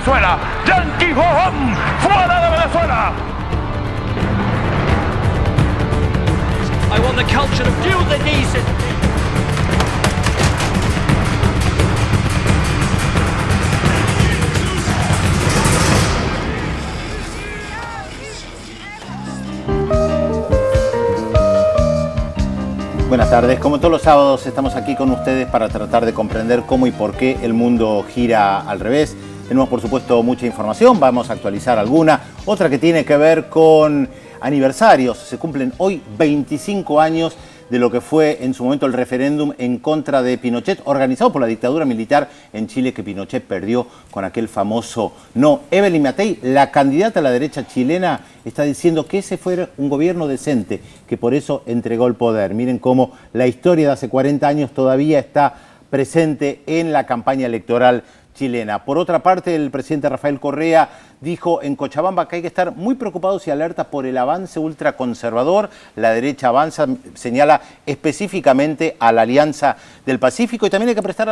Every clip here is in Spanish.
Venezuela. Yankee go home, fuera de Venezuela. I want the culture to feel the knees in. Buenas tardes, como todos los sábados estamos aquí con ustedes para tratar de comprender cómo y por qué el mundo gira al revés. Tenemos por supuesto mucha información, vamos a actualizar alguna, otra que tiene que ver con aniversarios. Se cumplen hoy 25 años de lo que fue en su momento el referéndum en contra de Pinochet, organizado por la dictadura militar en Chile, que Pinochet perdió con aquel famoso no. Evelyn Matei, la candidata a la derecha chilena, está diciendo que ese fue un gobierno decente, que por eso entregó el poder. Miren cómo la historia de hace 40 años todavía está presente en la campaña electoral chilena. Por otra parte, el presidente Rafael Correa dijo en Cochabamba que hay que estar muy preocupados y alerta por el avance ultraconservador. La derecha avanza, señala específicamente a la Alianza del Pacífico, y también hay que prestar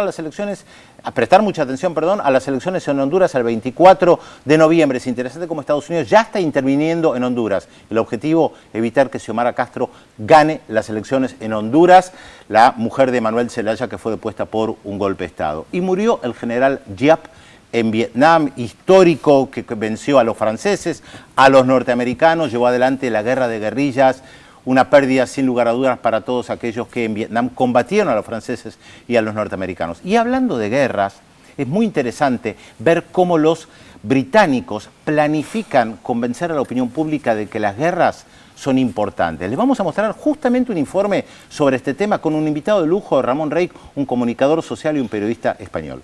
mucha atención, a las elecciones en Honduras el 24 de noviembre. Es interesante cómo Estados Unidos ya está interviniendo en Honduras. El objetivo, evitar que Xiomara Castro gane las elecciones en Honduras, la mujer de Manuel Zelaya, que fue depuesta por un golpe de Estado. Y murió el general Giap en Vietnam, histórico, que venció a los franceses, a los norteamericanos, llevó adelante la guerra de guerrillas, una pérdida sin lugar a dudas para todos aquellos que en Vietnam combatieron a los franceses y a los norteamericanos. Y hablando de guerras, es muy interesante ver cómo los británicos planifican convencer a la opinión pública de que las guerras son importantes. Les vamos a mostrar justamente un informe sobre este tema con un invitado de lujo, Ramón Reich, un comunicador social y un periodista español.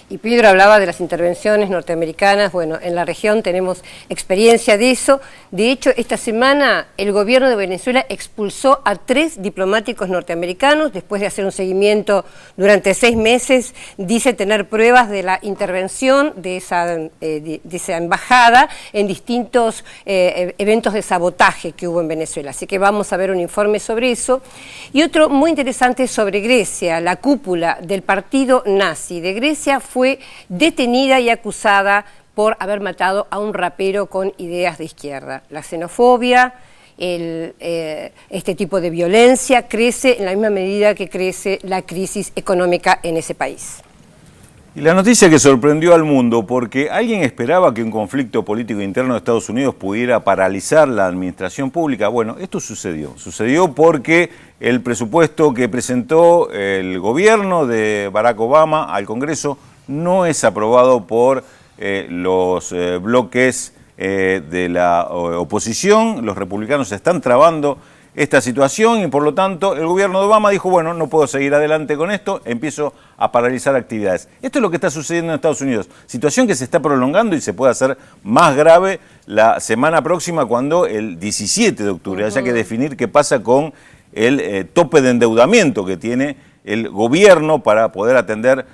Y Pedro hablaba de las intervenciones norteamericanas. Bueno, en la región tenemos experiencia de eso. De hecho, esta semana el gobierno de Venezuela expulsó a 3 diplomáticos norteamericanos después de hacer un seguimiento durante 6 meses. Dice tener pruebas de la intervención de esa embajada en distintos eventos de sabotaje que hubo en Venezuela. Así que vamos a ver un informe sobre eso. Y otro muy interesante sobre Grecia. La cúpula del partido nazi de Grecia fue detenida y acusada por haber matado a un rapero con ideas de izquierda. La xenofobia, este tipo de violencia crece en la misma medida que crece la crisis económica en ese país. Y la noticia que sorprendió al mundo, porque alguien esperaba que un conflicto político interno de Estados Unidos pudiera paralizar la administración pública. Bueno, esto sucedió. Sucedió porque el presupuesto que presentó el gobierno de Barack Obama al Congreso no es aprobado por los bloques de la oposición. Los republicanos están trabando esta situación y por lo tanto el gobierno de Obama dijo, bueno, no puedo seguir adelante con esto, empiezo a paralizar actividades. Esto es lo que está sucediendo en Estados Unidos, situación que se está prolongando y se puede hacer más grave la semana próxima, cuando el 17 de octubre haya que definir qué pasa con el tope de endeudamiento que tiene el gobierno para poder atender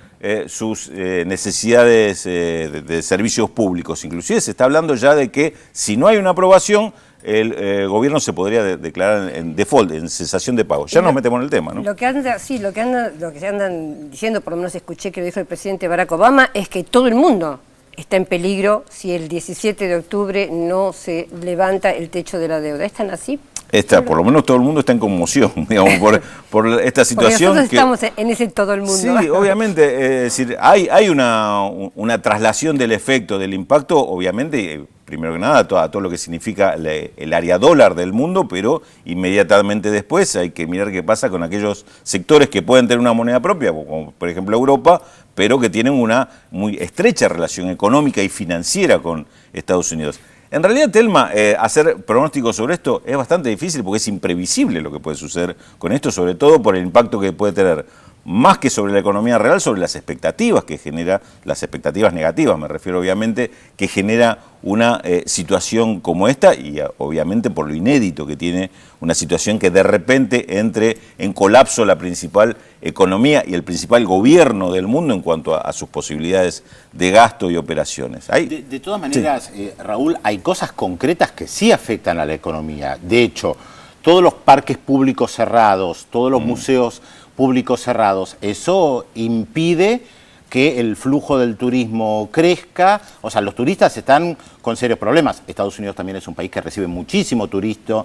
sus necesidades de servicios públicos. Inclusive se está hablando ya de que si no hay una aprobación, el gobierno se podría declarar en default, en cesación de pago. Ya nos metemos en el tema, ¿no? Lo que se andan diciendo, por lo menos escuché que lo dijo el presidente Barack Obama, es que todo el mundo está en peligro si el 17 de octubre no se levanta el techo de la deuda. ¿Están así? Por lo menos todo el mundo está en conmoción, digamos, por esta situación. Porque nosotros estamos en ese todo el mundo. Sí, obviamente, es decir, hay una traslación del efecto, del impacto, obviamente, primero que nada, a todo lo que significa el área dólar del mundo, pero inmediatamente después hay que mirar qué pasa con aquellos sectores que pueden tener una moneda propia, como por ejemplo Europa, pero que tienen una muy estrecha relación económica y financiera con Estados Unidos. En realidad, Telma, hacer pronósticos sobre esto es bastante difícil porque es imprevisible lo que puede suceder con esto, sobre todo por el impacto que puede tener, más que sobre la economía real, sobre las expectativas que genera, las expectativas negativas, me refiero obviamente, que genera una situación como esta y obviamente por lo inédito que tiene una situación que de repente entre en colapso la principal economía y el principal gobierno del mundo en cuanto a sus posibilidades de gasto y operaciones. De todas maneras, sí. Raúl, hay cosas concretas que sí afectan a la economía. De hecho, todos los parques públicos cerrados, todos los museos públicos cerrados, eso impide que el flujo del turismo crezca. O sea, los turistas están con serios problemas. Estados Unidos también es un país que recibe muchísimo turismo,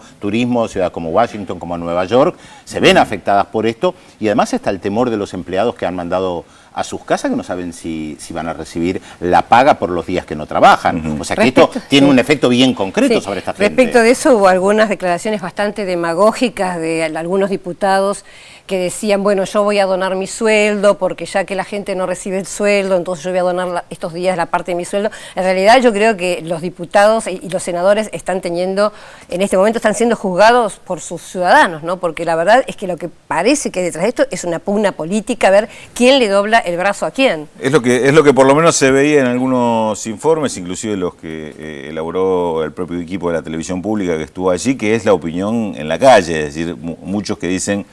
ciudades como Washington, como Nueva York, se ven afectadas por esto. Y además está el temor de los empleados que han mandado a sus casas, que no saben si van a recibir la paga por los días que no trabajan. O sea, que esto tiene un efecto bien concreto sobre esta gente. Respecto de eso, hubo algunas declaraciones bastante demagógicas de algunos diputados que decían, bueno, yo voy a donar mi sueldo porque ya que la gente no recibe el sueldo, entonces yo voy a donar estos días la parte de mi sueldo. En realidad yo creo que los diputados y los senadores están teniendo, en este momento están siendo juzgados por sus ciudadanos, ¿no? Porque la verdad es que lo que parece que detrás de esto es una pugna política, a ver quién le dobla el brazo a quién. Es lo que por lo menos se veía en algunos informes, inclusive los que elaboró el propio equipo de la televisión pública que estuvo allí, que es la opinión en la calle, es decir, muchos que dicen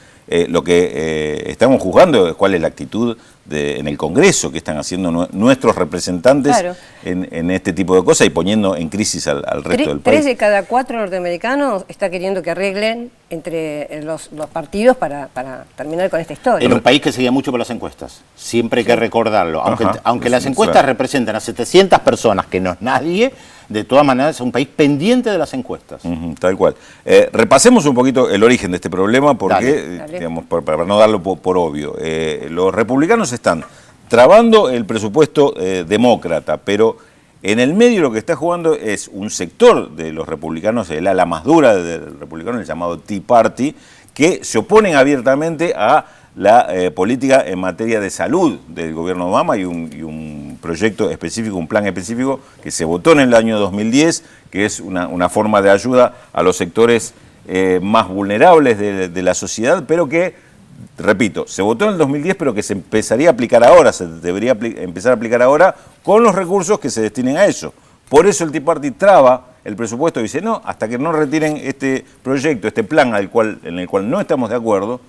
lo que estamos juzgando es cuál es la actitud en el Congreso que están haciendo nuestros representantes en este tipo de cosas y poniendo en crisis al resto del país. 3 de cada 4 norteamericanos está queriendo que arreglen entre los partidos para terminar con esta historia. En un país que seguía mucho por las encuestas, siempre hay que recordarlo, aunque las encuestas representan a 700 personas, que no es nadie, de todas maneras es un país pendiente de las encuestas. Tal cual. Repasemos un poquito el origen de este problema, porque, digamos, para no darlo por obvio, los republicanos están trabando el presupuesto demócrata, pero en el medio lo que está jugando es un sector de los republicanos, el ala más dura del republicano, el llamado Tea Party, que se oponen abiertamente a la política en materia de salud del gobierno Obama y un proyecto específico, un plan específico que se votó en el año 2010, que es una forma de ayuda a los sectores más vulnerables de la sociedad, pero que, repito, se votó en el 2010, pero que se empezaría a aplicar ahora, se debería empezar a aplicar ahora con los recursos que se destinen a eso. Por eso el Tea Party traba el presupuesto y dice, no, hasta que no retiren este proyecto, este plan en el cual no estamos de acuerdo,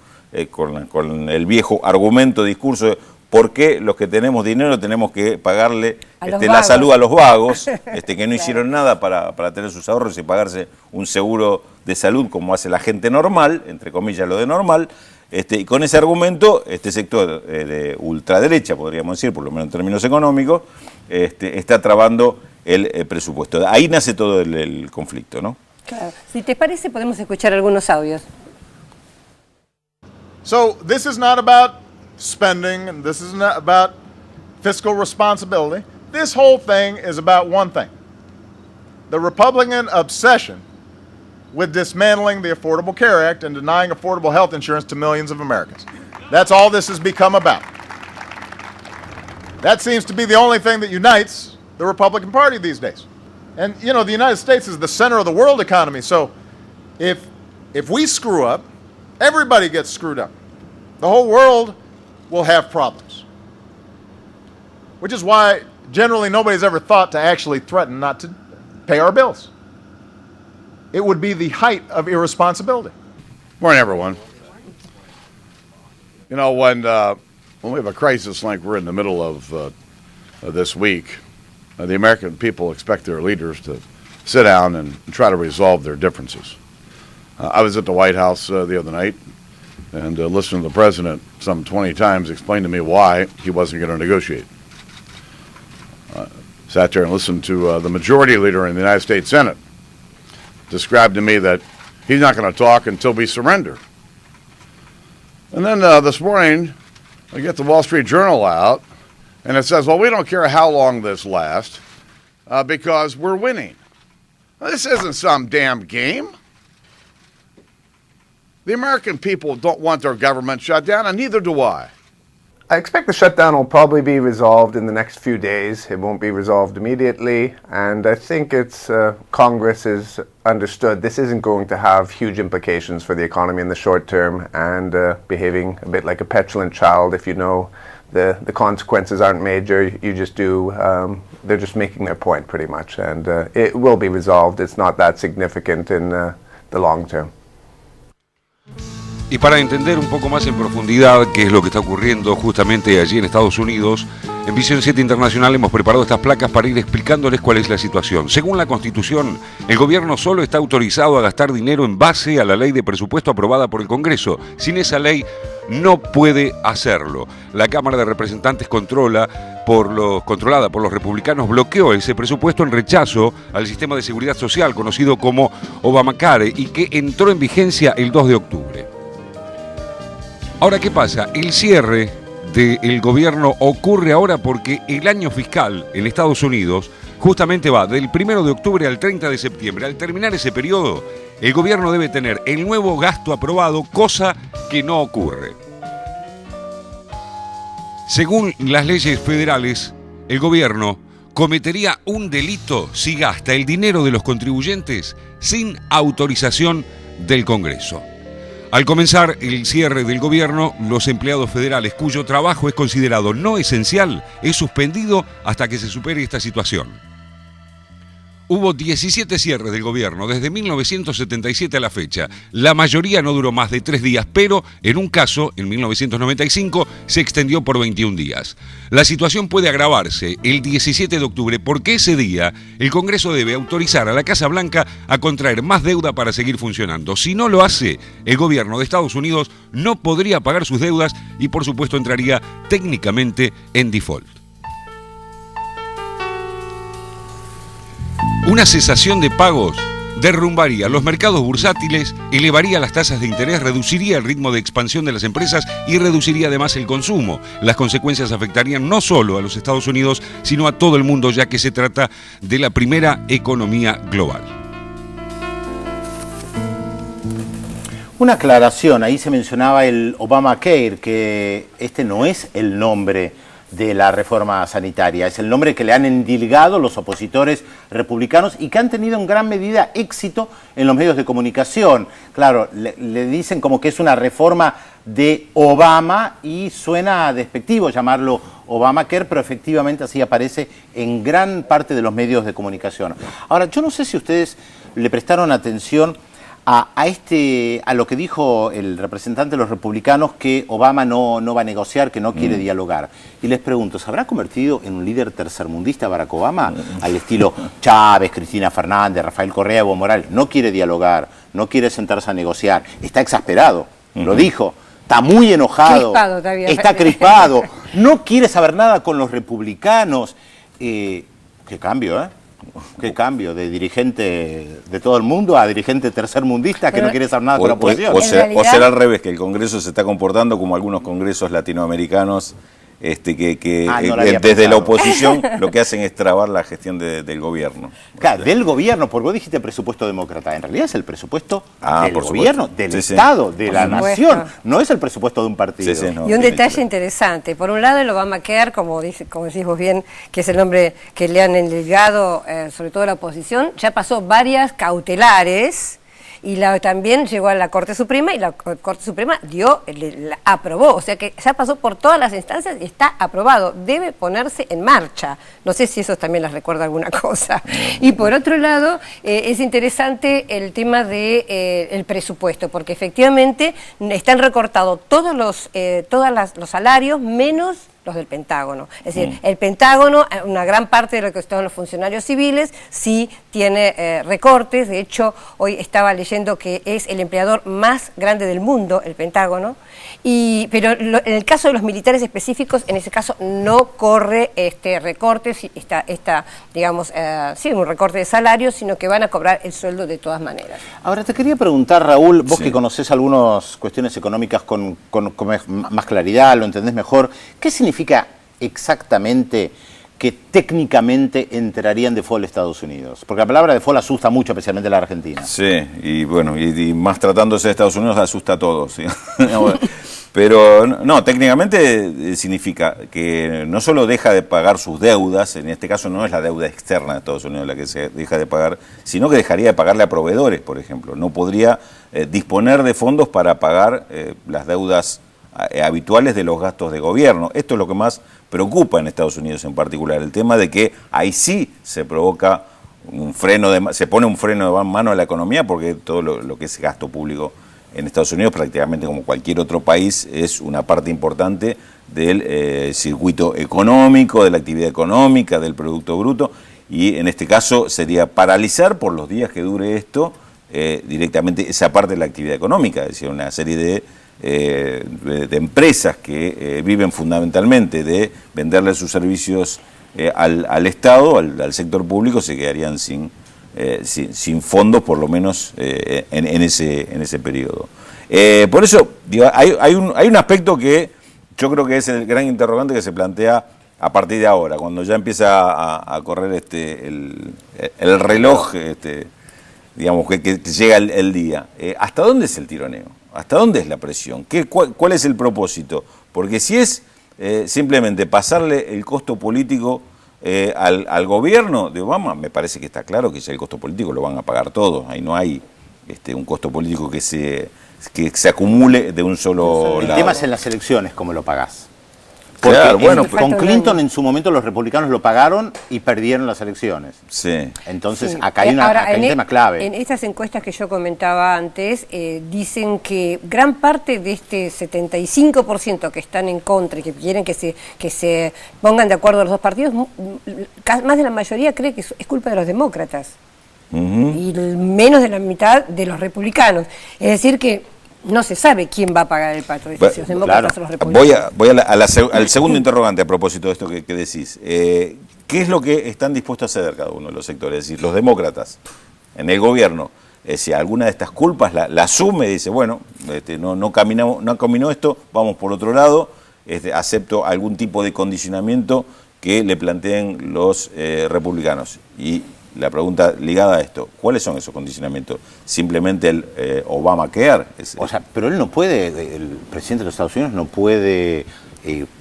con el viejo argumento, discurso de por qué los que tenemos dinero tenemos que pagarle la salud a los vagos, que no hicieron nada para tener sus ahorros y pagarse un seguro de salud como hace la gente normal, entre comillas lo de normal, y con ese argumento este sector de ultraderecha, podríamos decir, por lo menos en términos económicos, está trabando el presupuesto. Ahí nace todo el conflicto, ¿no? Claro. Si te parece, podemos escuchar algunos audios. So this is not about spending, and this is not about fiscal responsibility. This whole thing is about one thing: the Republican obsession with dismantling the Affordable Care Act and denying affordable health insurance to millions of Americans. That's all this has become about. That seems to be the only thing that unites the Republican Party these days. And, you know, the United States is the center of the world economy, so if we screw up, everybody gets screwed up. The whole world will have problems. Which is why generally nobody's ever thought to actually threaten not to pay our bills. It would be the height of irresponsibility. Morning, everyone. You know, when we have a crisis like we're in the middle of this week, the American people expect their leaders to sit down and try to resolve their differences. I was at the White House the other night and listened to the president some 20 times explain to me why he wasn't going to negotiate. Sat there and listened to the majority leader in the United States Senate describe to me that he's not going to talk until we surrender. And then this morning, I get the Wall Street Journal out, and it says, well, we don't care how long this lasts because we're winning. Now, this isn't some damn game. The American people don't want their government shut down, and neither do I. I expect the shutdown will probably be resolved in the next few days. It won't be resolved immediately, and I think it's Congress is understood this isn't going to have huge implications for the economy in the short term, and behaving a bit like a petulant child. If you know the consequences aren't major, you just do. They're just making their point pretty much, and it will be resolved. It's not that significant in the long term. Y para entender un poco más en profundidad qué es lo que está ocurriendo justamente allí en Estados Unidos, en Visión 7 Internacional hemos preparado estas placas para ir explicándoles cuál es la situación. Según la Constitución, el gobierno solo está autorizado a gastar dinero en base a la ley de presupuesto aprobada por el Congreso. Sin esa ley no puede hacerlo. La Cámara de Representantes controlada por los republicanos bloqueó ese presupuesto en rechazo al sistema de seguridad social conocido como Obamacare y que entró en vigencia el 2 de octubre. Ahora, ¿qué pasa? El cierre del gobierno ocurre ahora porque el año fiscal en Estados Unidos justamente va del 1 de octubre al 30 de septiembre. Al terminar ese periodo, el gobierno debe tener el nuevo gasto aprobado, cosa que no ocurre. Según las leyes federales, el gobierno cometería un delito si gasta el dinero de los contribuyentes sin autorización del Congreso. Al comenzar el cierre del gobierno, los empleados federales cuyo trabajo es considerado no esencial es suspendido hasta que se supere esta situación. Hubo 17 cierres del gobierno desde 1977 a la fecha. La mayoría no duró más de 3 días, pero en un caso, en 1995, se extendió por 21 días. La situación puede agravarse el 17 de octubre porque ese día el Congreso debe autorizar a la Casa Blanca a contraer más deuda para seguir funcionando. Si no lo hace, el gobierno de Estados Unidos no podría pagar sus deudas y, por supuesto, entraría técnicamente en default. Una cesación de pagos derrumbaría los mercados bursátiles, elevaría las tasas de interés, reduciría el ritmo de expansión de las empresas y reduciría además el consumo. Las consecuencias afectarían no solo a los Estados Unidos, sino a todo el mundo, ya que se trata de la primera economía global. Una aclaración, ahí se mencionaba el Obamacare, que este no es el nombre de la reforma sanitaria, es el nombre que le han endilgado los opositores republicanos y que han tenido en gran medida éxito en los medios de comunicación. Claro, le dicen como que es una reforma de Obama y suena despectivo llamarlo Obamacare, pero efectivamente así aparece en gran parte de los medios de comunicación. Ahora, yo no sé si ustedes le prestaron atención a lo que dijo el representante de los republicanos, que Obama no va a negociar, que no quiere dialogar. Y les pregunto, ¿se habrá convertido en un líder tercermundista Barack Obama? Al estilo Chávez, Cristina Fernández, Rafael Correa, Evo Morales. No quiere dialogar, no quiere sentarse a negociar. Está exasperado, lo dijo. Está muy enojado. Crispado, está crispado. No quiere saber nada con los republicanos. Qué cambio, ¿eh? Qué cambio de dirigente de todo el mundo a dirigente tercermundista que no quiere saber nada con la oposición. O será al revés, que el Congreso se está comportando como algunos congresos latinoamericanos desde la oposición lo que hacen es trabar la gestión del gobierno. Claro, del gobierno, porque vos dijiste presupuesto demócrata, en realidad es el presupuesto del por gobierno, supuesto. del Estado, de la nación, no es el presupuesto de un partido. Y un detalle interesante, por un lado el Obamacare, como decís vos bien, que es el nombre que le han endilgado sobre todo la oposición, ya pasó varias cautelares y también llegó a la Corte Suprema y la Corte Suprema la aprobó, o sea que ya pasó por todas las instancias y está aprobado, debe ponerse en marcha. No sé si eso también les recuerda alguna cosa. Y por otro lado, es interesante el tema del presupuesto, porque efectivamente están recortados todos los salarios menos los del Pentágono. Es decir, el Pentágono, una gran parte de lo que están los funcionarios civiles, sí tiene recortes. De hecho, hoy estaba leyendo que es el empleador más grande del mundo, el Pentágono, pero en el caso de los militares específicos, en ese caso no corre recortes, digamos, un recorte de salario, sino que van a cobrar el sueldo de todas maneras. Ahora, te quería preguntar, Raúl, vos que conocés algunas cuestiones económicas con más claridad, lo entendés mejor, ¿qué significa exactamente que técnicamente entraría en default Estados Unidos? Porque la palabra default asusta mucho, especialmente a la Argentina. Sí, y bueno, y más tratándose de Estados Unidos asusta a todos, ¿sí? Pero no, técnicamente significa que no solo deja de pagar sus deudas, en este caso no es la deuda externa de Estados Unidos la que se deja de pagar, sino que dejaría de pagarle a proveedores, por ejemplo. No podría disponer de fondos para pagar las deudas habituales de los gastos de gobierno. Esto es lo que más preocupa en Estados Unidos en particular, el tema de que ahí sí se provoca se pone un freno de mano a la economía, porque todo lo que es gasto público en Estados Unidos, prácticamente como cualquier otro país, es una parte importante del circuito económico, de la actividad económica, del Producto Bruto, y en este caso sería paralizar por los días que dure esto directamente esa parte de la actividad económica, es decir, una serie de de empresas que viven fundamentalmente de venderle sus servicios al Estado, al sector público, se quedarían sin fondos, por lo menos en ese periodo. Por eso, digo, hay un aspecto que yo creo que es el gran interrogante que se plantea a partir de ahora, cuando ya empieza a correr el reloj, digamos, que llega el día. ¿Hasta dónde es el tironeo? ¿Hasta dónde es la presión? ¿Cuál es el propósito? Porque si es simplemente pasarle el costo político al gobierno de Obama, me parece que está claro que ya el costo político lo van a pagar todos. Ahí no hay un costo político que se acumule de un solo lado. El tema es en las elecciones, cómo lo pagás. Porque Claro, bueno, con Clinton en su momento los republicanos lo pagaron y perdieron las elecciones. Sí. Entonces Sí. acá hay un tema clave. En estas encuestas que yo comentaba antes, dicen que gran parte de este 75% que están en contra y que quieren que se pongan de acuerdo los dos partidos, más de la mayoría cree que es culpa de los demócratas. Y menos de la mitad de los republicanos. Es decir que no se sabe quién va a pagar el pato, si los demócratas o los republicanos. Voy al segundo interrogante a propósito de esto que decís. ¿Qué es lo que están dispuestos a ceder cada uno de los sectores? Es decir, los demócratas en el gobierno, si alguna de estas culpas la asume y dice, bueno, no caminó esto, vamos por otro lado, acepto algún tipo de condicionamiento que le planteen los republicanos. Y la pregunta ligada a esto, ¿cuáles son esos condicionamientos? ¿Simplemente el Obamacare? O sea, pero él no puede, el presidente de los Estados Unidos no puede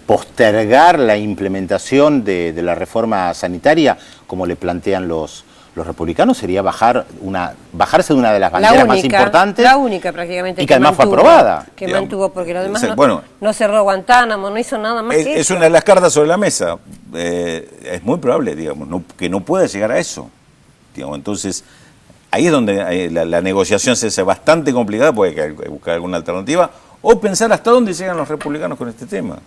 postergar la implementación de la reforma sanitaria como le plantean los republicanos. Sería bajarse de una de las banderas más importantes. La única prácticamente. Y que además fue aprobada. Que mantuvo, porque lo demás bueno, no cerró Guantánamo, no hizo nada más que es eso. una de las cartas sobre la mesa. Es muy probable, digamos, que no pueda llegar a eso. Digamos, entonces, ahí es donde la negociación se hace bastante complicada, porque hay que buscar alguna alternativa, o pensar hasta dónde llegan los republicanos con este tema.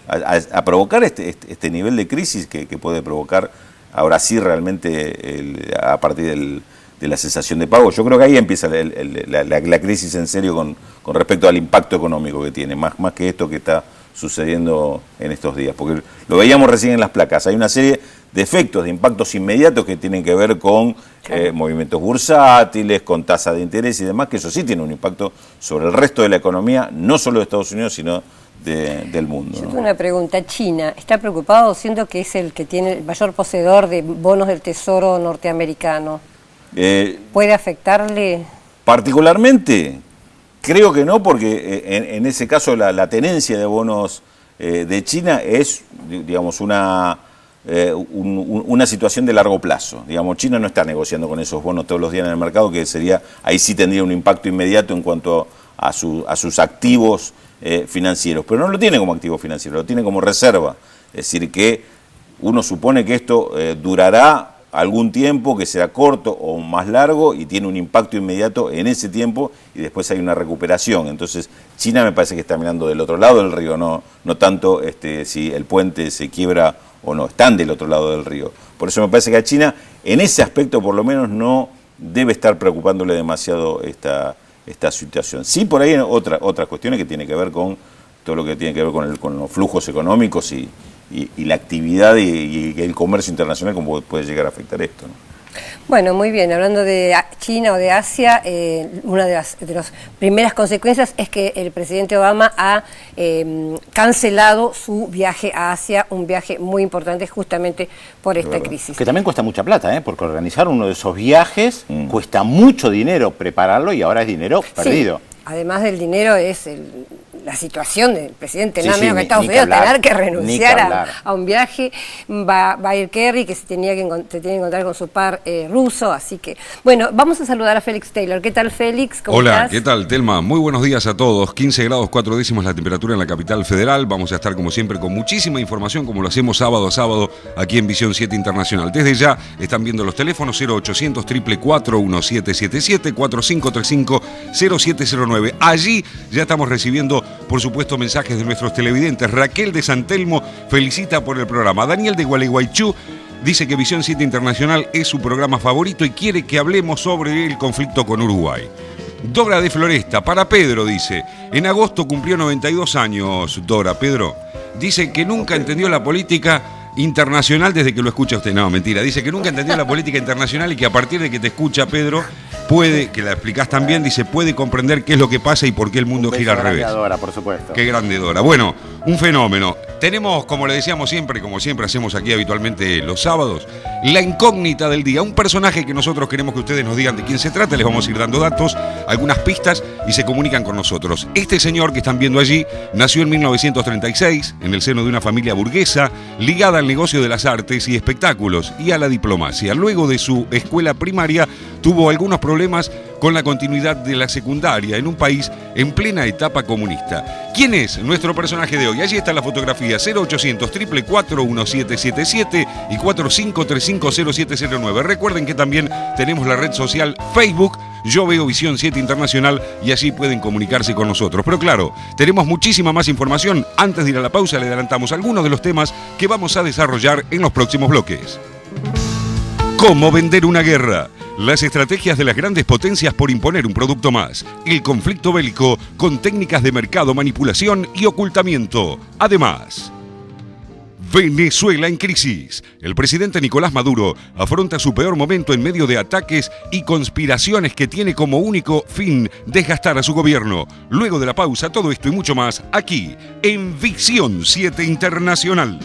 A provocar este nivel de crisis que puede provocar ahora sí realmente a partir de la cesación de pago. Yo creo que ahí empieza la crisis en serio con respecto al impacto económico que tiene, más que esto que está sucediendo en estos días, porque lo veíamos recién en las placas. Hay una serie de efectos, de impactos inmediatos que tienen que ver con movimientos bursátiles, con tasa de interés y demás, que eso sí tiene un impacto sobre el resto de la economía, no solo de Estados Unidos, sino del mundo. Yo tengo una pregunta. China está preocupado, siendo que es el que tiene el mayor poseedor de bonos del Tesoro norteamericano. ¿Puede afectarle? Particularmente, creo que no, porque en ese caso la tenencia de bonos de China es, digamos, una situación de largo plazo. Digamos, China no está negociando con esos bonos todos los días en el mercado, que ahí sí tendría un impacto inmediato en cuanto a sus activos financieros, pero no lo tiene como activo financiero, lo tiene como reserva. Es decir, que uno supone que esto durará algún tiempo, que será corto o más largo, y tiene un impacto inmediato en ese tiempo, y después hay una recuperación. Entonces, China me parece que está mirando del otro lado del río, no tanto si el puente se quiebra o no, están del otro lado del río. Por eso me parece que a China, en ese aspecto por lo menos, no debe estar preocupándole demasiado esta situación. Sí, por ahí hay otras cuestiones que tienen que ver con todo lo que tiene que ver con los flujos económicos y la actividad y el comercio internacional, como puede llegar a afectar esto, ¿no? Bueno, muy bien. Hablando de China o de Asia, una de las primeras consecuencias es que el presidente Obama ha cancelado su viaje a Asia, un viaje muy importante justamente por esta crisis. Que también cuesta mucha plata, porque organizar uno de esos viajes cuesta mucho dinero prepararlo, y ahora es dinero perdido. Sí. Además del dinero es la situación del presidente nada menos que Estados ni Unidos, que hablar, tener que renunciar ni a un viaje. Va a ir Kerry, que se tiene que encontrar con su par ruso, así que... Bueno, vamos a saludar a Félix Taylor. ¿Qué tal, Félix? ¿Cómo Hola, estás? ¿qué tal, Telma? Muy buenos días a todos. 15 grados 4 décimos la temperatura en la capital federal. Vamos a estar, como siempre, con muchísima información, como lo hacemos sábado a sábado, aquí en Visión 7 Internacional. Desde ya están viendo los teléfonos 0800 444 1777 4535 0709. Allí ya estamos recibiendo, por supuesto, mensajes de nuestros televidentes. Raquel de San Telmo felicita por el programa. Daniel de Gualeguaychú dice que Visión 7 Internacional es su programa favorito y quiere que hablemos sobre el conflicto con Uruguay. Dora de Floresta, para Pedro, dice. En agosto cumplió 92 años, Dora. Pedro, dice que nunca entendió la política internacional desde que lo escucha usted. No, mentira. Dice que nunca entendió la política internacional y que a partir de que te escucha, Pedro, puede, que la explicás también, dice, puede comprender qué es lo que pasa y por qué el mundo gira al revés. Dora, por supuesto. Qué grande, Dora. Bueno, un fenómeno. Tenemos, como le decíamos siempre, como siempre hacemos aquí habitualmente los sábados, la incógnita del día. Un personaje que nosotros queremos que ustedes nos digan de quién se trata. Les vamos a ir dando datos, algunas pistas y se comunican con nosotros. Este señor que están viendo allí nació en 1936 en el seno de una familia burguesa ligada al negocio de las artes y espectáculos y a la diplomacia. Luego de su escuela primaria tuvo algunos problemas con la continuidad de la secundaria en un país en plena etapa comunista. ¿Quién es nuestro personaje de hoy? Allí está la fotografía: 0800 444 1777 y 45350709. Recuerden que también tenemos la red social Facebook, Yo Veo Visión 7 Internacional, y allí pueden comunicarse con nosotros. Pero claro, tenemos muchísima más información. Antes de ir a la pausa, le adelantamos algunos de los temas que vamos a desarrollar en los próximos bloques. ¿Cómo vender una guerra? Las estrategias de las grandes potencias por imponer un producto más. El conflicto bélico con técnicas de mercado, manipulación y ocultamiento. Además, Venezuela en crisis. El presidente Nicolás Maduro afronta su peor momento en medio de ataques y conspiraciones que tiene como único fin desgastar a su gobierno. Luego de la pausa, todo esto y mucho más aquí en Visión 7 Internacional.